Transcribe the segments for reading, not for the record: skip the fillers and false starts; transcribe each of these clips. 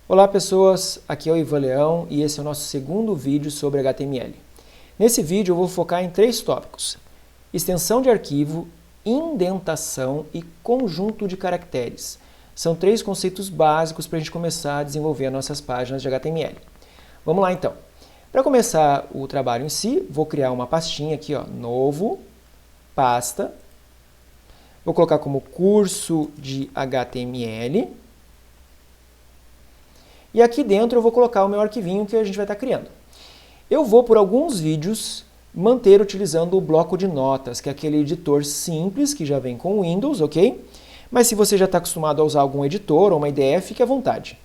Olá pessoas, aqui é o Ivan Leão e esse é o nosso segundo vídeo sobre HTML. Nesse vídeo eu vou focar em três tópicos: extensão de arquivo, indentação e conjunto de caracteres. São três conceitos básicos para a gente começar a desenvolver nossas páginas de HTML. Vamos lá então. Para começar o trabalho em si, vou criar uma pastinha aqui, ó, novo, pasta. Vou colocar como curso de HTML. E aqui dentro eu vou colocar o meu arquivinho que a gente vai estar criando. Eu vou, por alguns vídeos, manter utilizando o bloco de notas, que é aquele editor simples que já vem com o Windows, ok? Mas se você já está acostumado a usar algum editor ou uma IDE, fique à vontade.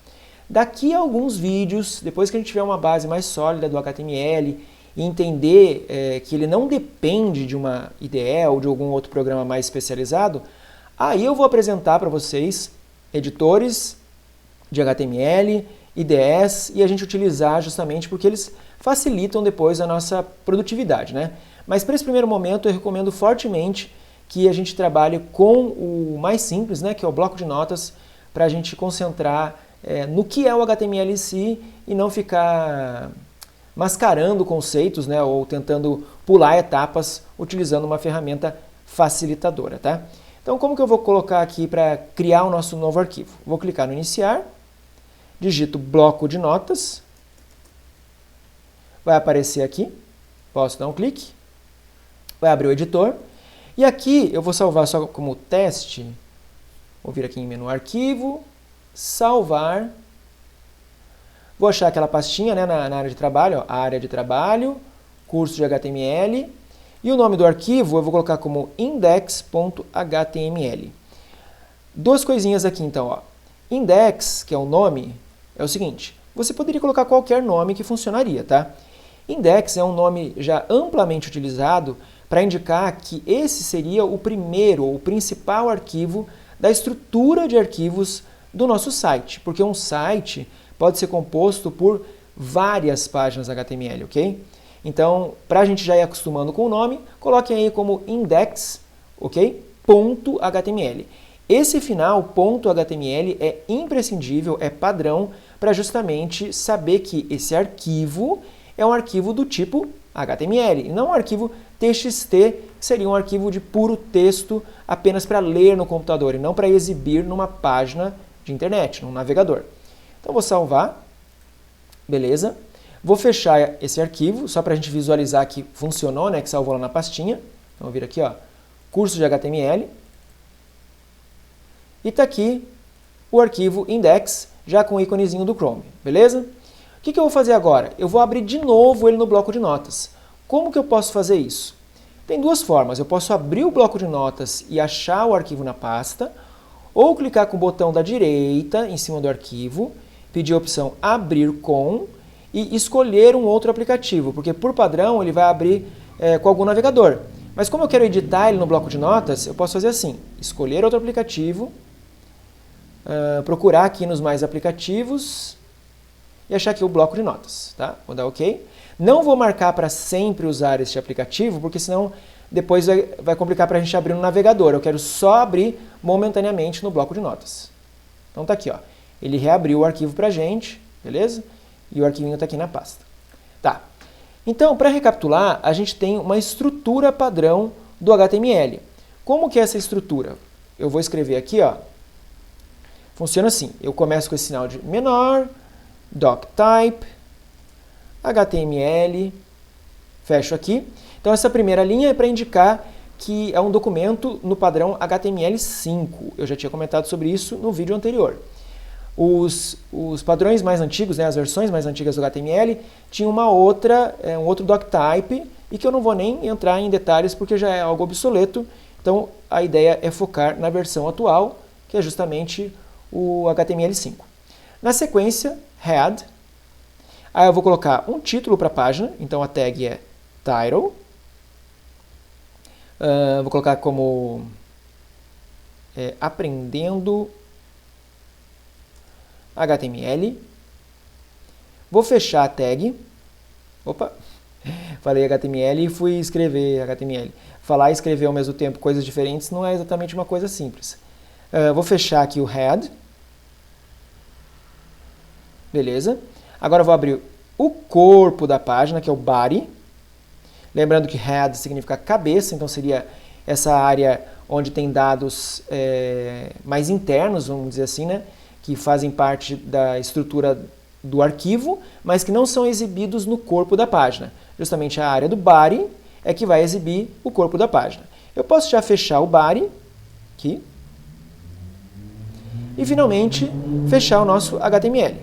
Daqui a alguns vídeos, depois que a gente tiver uma base mais sólida do HTML e entender que ele não depende de uma IDE ou de algum outro programa mais especializado, aí eu vou apresentar para vocês editores de HTML, IDEs, e a gente utilizar justamente porque eles facilitam depois a nossa produtividade, né? Mas para esse primeiro momento eu recomendo fortemente que a gente trabalhe com o mais simples, né, que é o bloco de notas, para a gente concentrar no que é o HTML em si e não ficar mascarando conceitos, né, ou tentando pular etapas utilizando uma ferramenta facilitadora, tá? Então como que eu vou colocar aqui para criar o nosso novo arquivo? Vou clicar no iniciar, digito bloco de notas, vai aparecer aqui, posso dar um clique, vai abrir o editor, e aqui eu vou salvar só como teste, vou vir aqui em menu arquivo, salvar, vou achar aquela pastinha, né, na área de trabalho, ó, área de trabalho, curso de HTML, e o nome do arquivo eu vou colocar como index.html. Duas coisinhas aqui então, ó. Index, que é o nome, é o seguinte, você poderia colocar qualquer nome que funcionaria, tá? Index é um nome já amplamente utilizado para indicar que esse seria o primeiro ou o principal arquivo da estrutura de arquivos do nosso site, porque um site pode ser composto por várias páginas HTML, ok? Então, para a gente já ir acostumando com o nome, coloquem aí como index, ok? .html. Esse final, .html, é imprescindível, é padrão, para justamente saber que esse arquivo é um arquivo do tipo HTML, e não um arquivo TXT, que seria um arquivo de puro texto apenas para ler no computador, e não para exibir numa página de internet, num navegador. Então vou salvar, beleza. Vou fechar esse arquivo, só para a gente visualizar que funcionou, né, que salvou lá na pastinha. Então vou vir aqui, ó, curso de HTML. E está aqui o arquivo index, já com o íconezinho do Chrome, beleza? O que eu vou fazer agora? Eu vou abrir de novo ele no bloco de notas. Como que eu posso fazer isso? Tem duas formas. Eu posso abrir o bloco de notas e achar o arquivo na pasta, ou clicar com o botão da direita em cima do arquivo, pedir a opção abrir com e escolher um outro aplicativo, porque por padrão ele vai abrir com algum navegador. Mas como eu quero editar ele no bloco de notas, eu posso fazer assim, escolher outro aplicativo, procurar aqui nos mais aplicativos e achar aqui o bloco de notas, tá? Vou dar OK. Não vou marcar para sempre usar este aplicativo, porque senão depois vai complicar para a gente abrir no navegador. Eu quero só abrir momentaneamente no bloco de notas. Então tá aqui, ó. Ele reabriu o arquivo para a gente, beleza? E o arquivinho está aqui na pasta. Tá. Então, para recapitular, a gente tem uma estrutura padrão do HTML. Como que é essa estrutura? Eu vou escrever aqui, ó. Funciona assim. Eu começo com esse sinal de menor, doctype, HTML, fecho aqui. Então essa primeira linha é para indicar que é um documento no padrão HTML5. Eu já tinha comentado sobre isso no vídeo anterior. Os padrões mais antigos, né, as versões mais antigas do HTML, tinham um outro doctype, e que eu não vou nem entrar em detalhes porque já é algo obsoleto. Então a ideia é focar na versão atual, que é justamente o HTML5. Na sequência, head. Aí eu vou colocar um título para a página, então a tag é title. Vou colocar como aprendendo HTML. Vou fechar a tag. Opa, falei HTML e fui escrever HTML. Falar e escrever ao mesmo tempo coisas diferentes não é exatamente uma coisa simples. Vou fechar aqui o head. Beleza? Agora eu vou abrir o corpo da página, que é o body. Lembrando que head significa cabeça, então seria essa área onde tem dados mais internos, vamos dizer assim, né? Que fazem parte da estrutura do arquivo, mas que não são exibidos no corpo da página. Justamente a área do body é que vai exibir o corpo da página. Eu posso já fechar o body, aqui, e finalmente fechar o nosso HTML.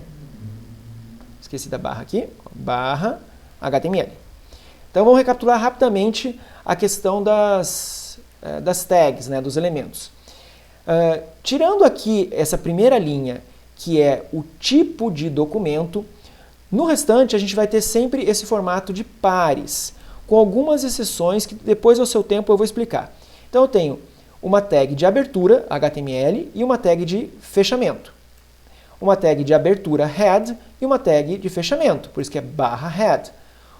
Esqueci da barra aqui, barra HTML. Então vamos recapitular rapidamente a questão das tags, né, dos elementos. Tirando aqui essa primeira linha, que é o tipo de documento, no restante a gente vai ter sempre esse formato de pares, com algumas exceções que depois ao seu tempo eu vou explicar. Então eu tenho uma tag de abertura, HTML, e uma tag de fechamento. Uma tag de abertura head e uma tag de fechamento, por isso que é barra head.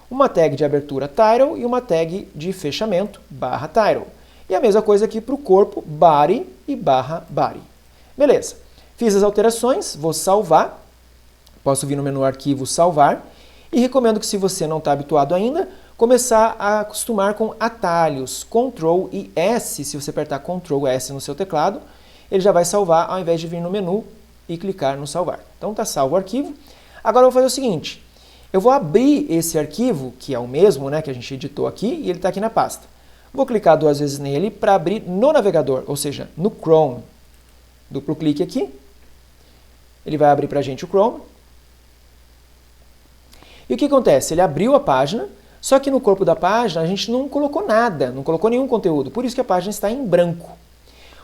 Uma tag de abertura title e uma tag de fechamento, barra title. E a mesma coisa aqui para o corpo, body e barra body. Beleza. Fiz as alterações, vou salvar. Posso vir no menu Arquivo, Salvar. E recomendo que, se você não está habituado ainda, começar a acostumar com atalhos, Ctrl e S. Se você apertar Ctrl S no seu teclado, ele já vai salvar ao invés de vir no menu e clicar no Salvar. Então está salvo o arquivo. Agora eu vou fazer o seguinte. Eu vou abrir esse arquivo, que é o mesmo, né, que a gente editou aqui, e ele está aqui na pasta. Vou clicar 2 vezes nele para abrir no navegador, ou seja, no Chrome. Duplo clique aqui. Ele vai abrir para a gente o Chrome. E o que acontece? Ele abriu a página, só que no corpo da página a gente não colocou nada, não colocou nenhum conteúdo, por isso que a página está em branco.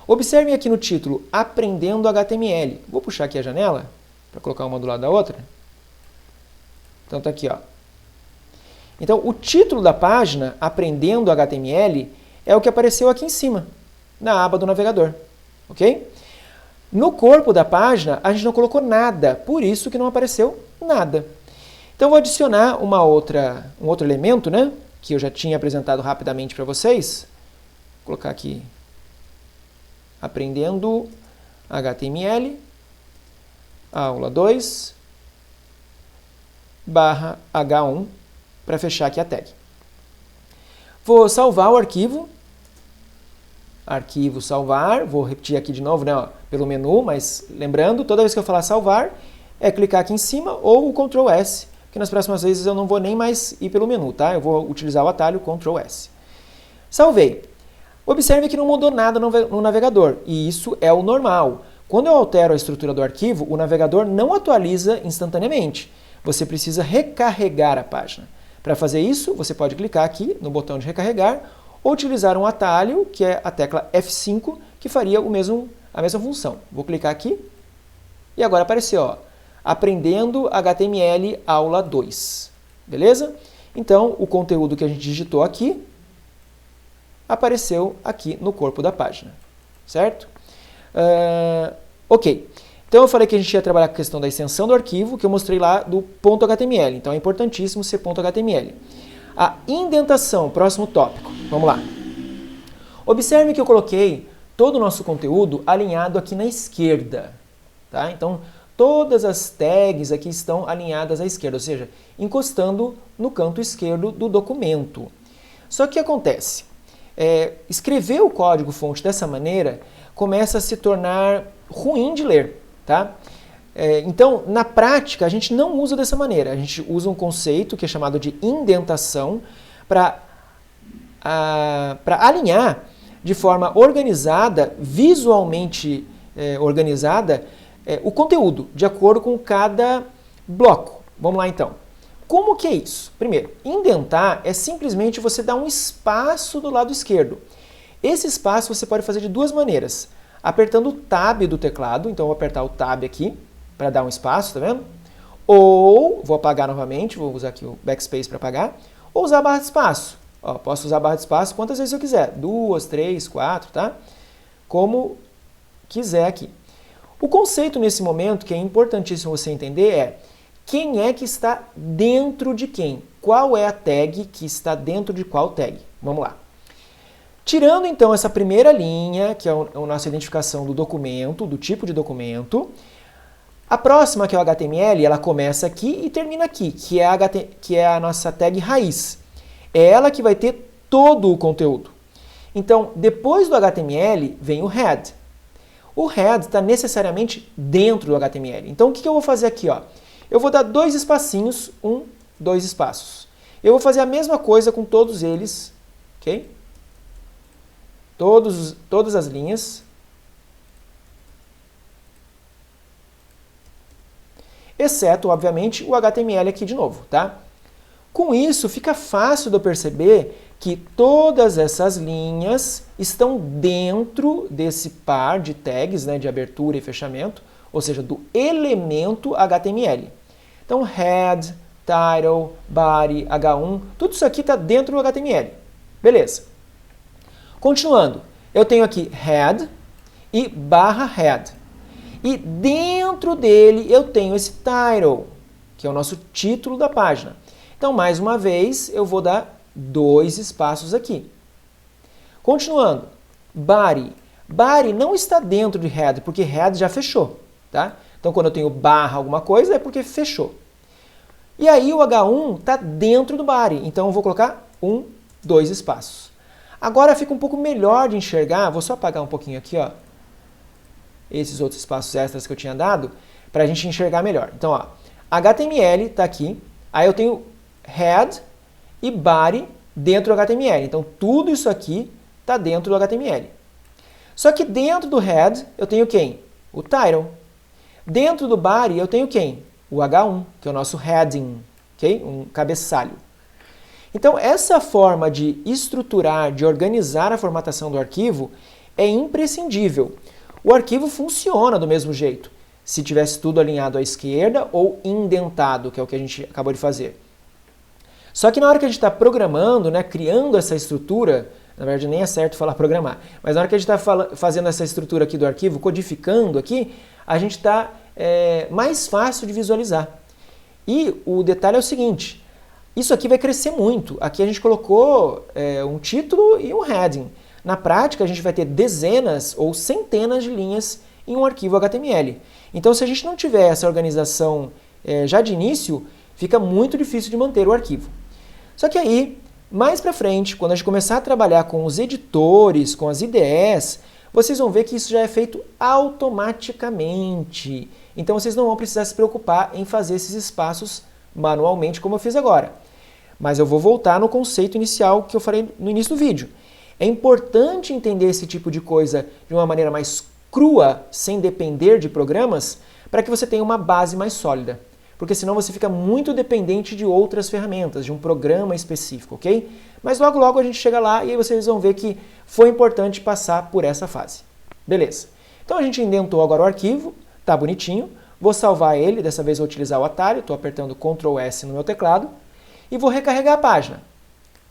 Observem aqui no título, Aprendendo HTML. Vou puxar aqui a janela, para colocar uma do lado da outra. Então está aqui, ó. Então, o título da página, Aprendendo HTML, é o que apareceu aqui em cima, na aba do navegador. Ok? No corpo da página, a gente não colocou nada, por isso que não apareceu nada. Então, vou adicionar um outro elemento, né, que eu já tinha apresentado rapidamente para vocês. Vou colocar aqui, Aprendendo HTML, aula 2, barra H1, para fechar aqui a tag. Vou salvar o arquivo. Arquivo, salvar. Vou repetir aqui de novo, né, ó, pelo menu, mas lembrando, toda vez que eu falar salvar, é clicar aqui em cima ou o Ctrl S, que nas próximas vezes eu não vou nem mais ir pelo menu, tá? Eu vou utilizar o atalho Ctrl S. Salvei. Observe que não mudou nada no navegador, e isso é o normal. Quando eu altero a estrutura do arquivo, o navegador não atualiza instantaneamente. Você precisa recarregar a página. Para fazer isso, você pode clicar aqui no botão de recarregar ou utilizar um atalho, que é a tecla F5, que faria a mesma função. Vou clicar aqui e agora apareceu, ó, Aprendendo HTML aula 2. Beleza? Então, o conteúdo que a gente digitou aqui apareceu aqui no corpo da página. Certo? Ok. Então eu falei que a gente ia trabalhar com a questão da extensão do arquivo, que eu mostrei lá do .html. Então é importantíssimo ser .html. A indentação, próximo tópico. Vamos lá. Observe que eu coloquei todo o nosso conteúdo alinhado aqui na esquerda. Tá? Então todas as tags aqui estão alinhadas à esquerda, ou seja, encostando no canto esquerdo do documento. Só que o que acontece? Escrever o código-fonte dessa maneira começa a se tornar ruim de ler. Tá? Então, na prática, a gente não usa dessa maneira. A gente usa um conceito que é chamado de indentação para alinhar de forma organizada, visualmente organizada, o conteúdo, de acordo com cada bloco. Vamos lá, então. Como que é isso? Primeiro, indentar é simplesmente você dar um espaço do lado esquerdo. Esse espaço você pode fazer de duas maneiras. Apertando o Tab do teclado, então eu vou apertar o Tab aqui para dar um espaço, tá vendo? Ou, vou apagar novamente, vou usar aqui o Backspace para apagar, ou usar a barra de espaço. Ó, posso usar a barra de espaço quantas vezes eu quiser, 2, 3, 4, tá? Como quiser aqui. O conceito nesse momento, que é importantíssimo você entender, é quem é que está dentro de quem? Qual é a tag que está dentro de qual tag? Vamos lá. Tirando então essa primeira linha, que é a nossa identificação do documento, do tipo de documento, A próxima, que é o HTML, ela começa aqui e termina aqui, que é a nossa tag raiz. É ela que vai ter todo o conteúdo. Então, depois do HTML, vem o head. O head está necessariamente dentro do HTML. Então, o que eu vou fazer aqui? Ó? Eu vou dar 2 espacinhos, 2 espaços. Eu vou fazer a mesma coisa com todos eles, ok? Todas as linhas. Exceto, obviamente, o HTML aqui de novo, tá? Com isso, fica fácil de eu perceber que todas essas linhas estão dentro desse par de tags, né, de abertura e fechamento, ou seja, do elemento HTML. Então, head, title, body, H1, tudo isso aqui está dentro do HTML. Beleza. Continuando, eu tenho aqui head e barra head. E dentro dele eu tenho esse title, que é o nosso título da página. Então, mais uma vez, eu vou dar 2 espaços aqui. Continuando, body. Body não está dentro de head, porque head já fechou, tá? Então, quando eu tenho barra alguma coisa, é porque fechou. E aí, o H1 está dentro do body, então eu vou colocar 2 espaços. Agora fica um pouco melhor de enxergar, vou só apagar um pouquinho aqui, ó, esses outros espaços extras que eu tinha dado, para a gente enxergar melhor. Então, ó, HTML está aqui, aí eu tenho head e body dentro do HTML. Então, tudo isso aqui está dentro do HTML. Só que dentro do head, eu tenho quem? O title. Dentro do body, eu tenho quem? O H1, que é o nosso heading, okay? Um cabeçalho. Então, essa forma de estruturar, de organizar a formatação do arquivo é imprescindível. O arquivo funciona do mesmo jeito, se tivesse tudo alinhado à esquerda ou indentado, que é o que a gente acabou de fazer. Só que na hora que a gente está programando, né, criando essa estrutura, na verdade nem é certo falar programar, mas na hora que a gente está fazendo essa estrutura aqui do arquivo, codificando aqui, a gente está mais fácil de visualizar. E o detalhe é o seguinte, isso aqui vai crescer muito. Aqui a gente colocou um título e um heading. Na prática, a gente vai ter dezenas ou centenas de linhas em um arquivo HTML. Então, se a gente não tiver essa organização já de início, fica muito difícil de manter o arquivo. Só que aí, mais para frente, quando a gente começar a trabalhar com os editores, com as IDEs, vocês vão ver que isso já é feito automaticamente. Então, vocês não vão precisar se preocupar em fazer esses espaços manualmente, como eu fiz agora. Mas eu vou voltar no conceito inicial que eu falei no início do vídeo. É importante entender esse tipo de coisa de uma maneira mais crua, sem depender de programas, para que você tenha uma base mais sólida. Porque senão você fica muito dependente de outras ferramentas, de um programa específico, ok? Mas logo logo a gente chega lá e aí vocês vão ver que foi importante passar por essa fase. Beleza. Então a gente indentou agora o arquivo, tá bonitinho. Vou salvar ele, dessa vez vou utilizar o atalho, estou apertando Ctrl S no meu teclado. E vou recarregar a página.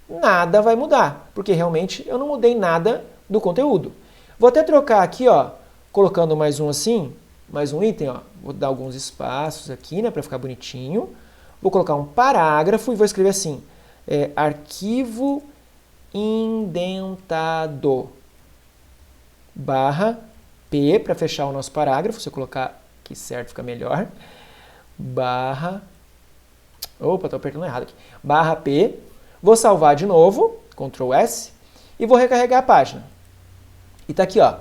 Nada vai mudar, porque realmente eu não mudei nada do conteúdo. Vou até trocar aqui, ó, colocando mais um assim, mais um item, ó. Vou dar alguns espaços aqui, né, para ficar bonitinho. Vou colocar um parágrafo e vou escrever assim, arquivo indentado, barra P, para fechar o nosso parágrafo. Se eu colocar aqui certo fica melhor, barra, opa, estou apertando errado aqui, barra P. Vou salvar de novo, Ctrl S, e vou recarregar a página. E está aqui, ó,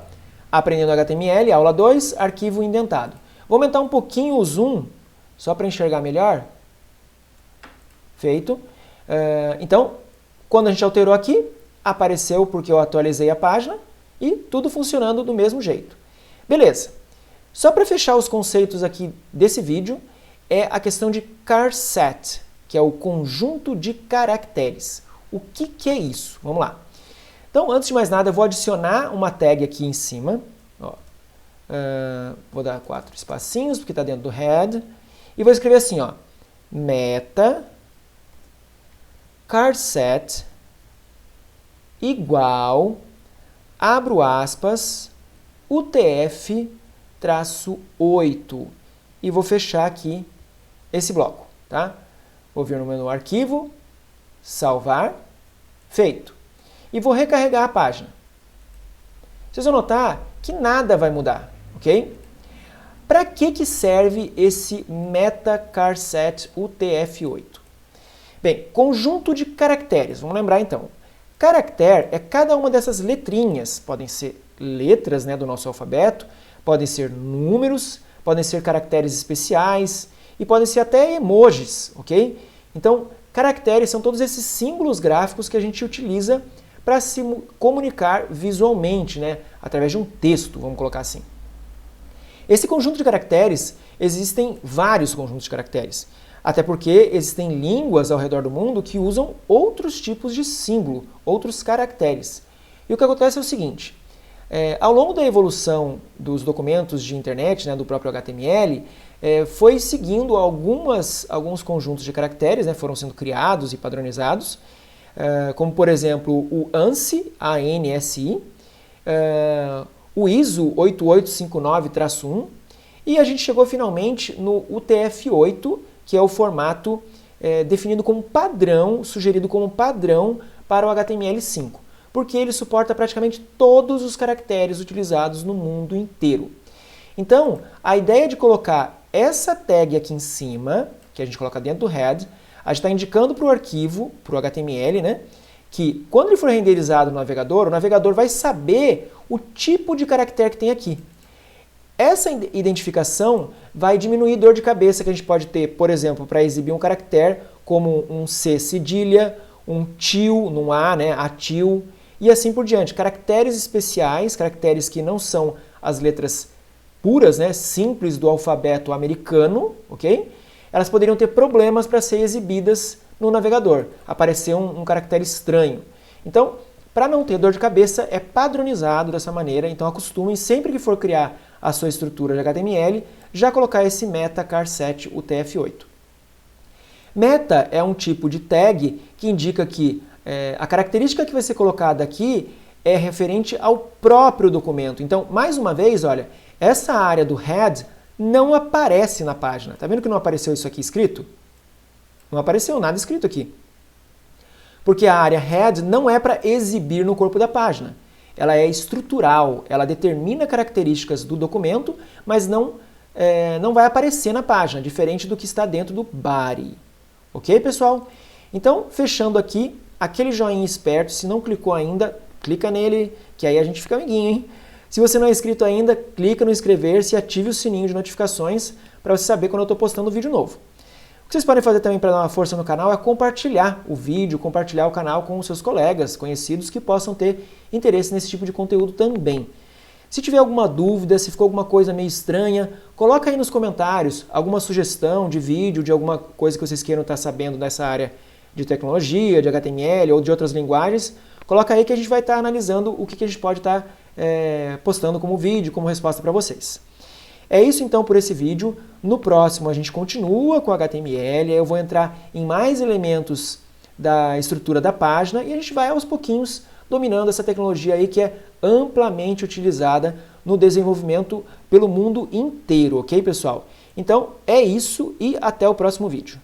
aprendendo HTML, aula 2, arquivo indentado. Vou aumentar um pouquinho o zoom, só para enxergar melhor. Feito. Então, quando a gente alterou aqui, apareceu porque eu atualizei a página e tudo funcionando do mesmo jeito. Beleza. Só para fechar os conceitos aqui desse vídeo, é a questão de charset, que é o conjunto de caracteres. O que é isso? Vamos lá. Então, antes de mais nada, eu vou adicionar uma tag aqui em cima. Ó. Vou dar 4 espacinhos, porque está dentro do head. E vou escrever assim, ó, meta charset igual, abro aspas, UTF-8. E vou fechar aqui esse bloco, tá? Vou vir no menu Arquivo, Salvar, Feito. E vou recarregar a página. Vocês vão notar que nada vai mudar, ok? Para que serve esse MetaCharSet UTF-8? Bem, conjunto de caracteres, vamos lembrar então. Caractere é cada uma dessas letrinhas, podem ser letras, né, do nosso alfabeto, podem ser números, podem ser caracteres especiais e podem ser até emojis, ok? Então, caracteres são todos esses símbolos gráficos que a gente utiliza para se comunicar visualmente, né, através de um texto, vamos colocar assim. Esse conjunto de caracteres, existem vários conjuntos de caracteres, até porque existem línguas ao redor do mundo que usam outros tipos de símbolo, outros caracteres. E o que acontece é o seguinte, ao longo da evolução dos documentos de internet, né, do próprio HTML, foi seguindo alguns conjuntos de caracteres, né, foram sendo criados e padronizados, como por exemplo o ANSI, A-N-S-I, o ISO 8859-1, e a gente chegou finalmente no UTF-8, que é o formato definido como padrão, sugerido como padrão para o HTML5, porque ele suporta praticamente todos os caracteres utilizados no mundo inteiro. Então, a ideia de colocar essa tag aqui em cima, que a gente coloca dentro do head, a gente está indicando para o arquivo, para o HTML, né, que quando ele for renderizado no navegador, o navegador vai saber o tipo de caractere que tem aqui. Essa identificação vai diminuir dor de cabeça que a gente pode ter, por exemplo, para exibir um caractere como um C cedilha, um til, num A, né, atil, e assim por diante. Caracteres especiais, caracteres que não são as letras puras, né, simples do alfabeto americano, ok? Elas poderiam ter problemas para ser exibidas no navegador, aparecer um caractere estranho. Então, para não ter dor de cabeça, é padronizado dessa maneira, então acostumem sempre que for criar a sua estrutura de HTML, já colocar esse MetaCharSet UTF-8. Meta é um tipo de tag que indica que a característica que vai ser colocada aqui é referente ao próprio documento. Então, mais uma vez, olha, essa área do head não aparece na página. Tá vendo que não apareceu isso aqui escrito? Não apareceu nada escrito aqui. Porque a área head não é para exibir no corpo da página. Ela é estrutural, ela determina características do documento, mas não vai aparecer na página, diferente do que está dentro do body. Ok, pessoal? Então, fechando aqui, aquele joinha esperto, se não clicou ainda, clica nele, que aí a gente fica amiguinho, hein? Se você não é inscrito ainda, clica no inscrever-se e ative o sininho de notificações para você saber quando eu estou postando vídeo novo. O que vocês podem fazer também para dar uma força no canal é compartilhar o vídeo, compartilhar o canal com os seus colegas, conhecidos que possam ter interesse nesse tipo de conteúdo também. Se tiver alguma dúvida, se ficou alguma coisa meio estranha, coloca aí nos comentários alguma sugestão de vídeo, de alguma coisa que vocês queiram estar sabendo dessa área de tecnologia, de HTML ou de outras linguagens. Coloca aí que a gente vai estar analisando o que a gente pode estar postando como vídeo, como resposta para vocês. É isso então por esse vídeo. No próximo a gente continua com HTML, eu vou entrar em mais elementos da estrutura da página e a gente vai aos pouquinhos dominando essa tecnologia aí que é amplamente utilizada no desenvolvimento pelo mundo inteiro, ok, pessoal? Então é isso e até o próximo vídeo.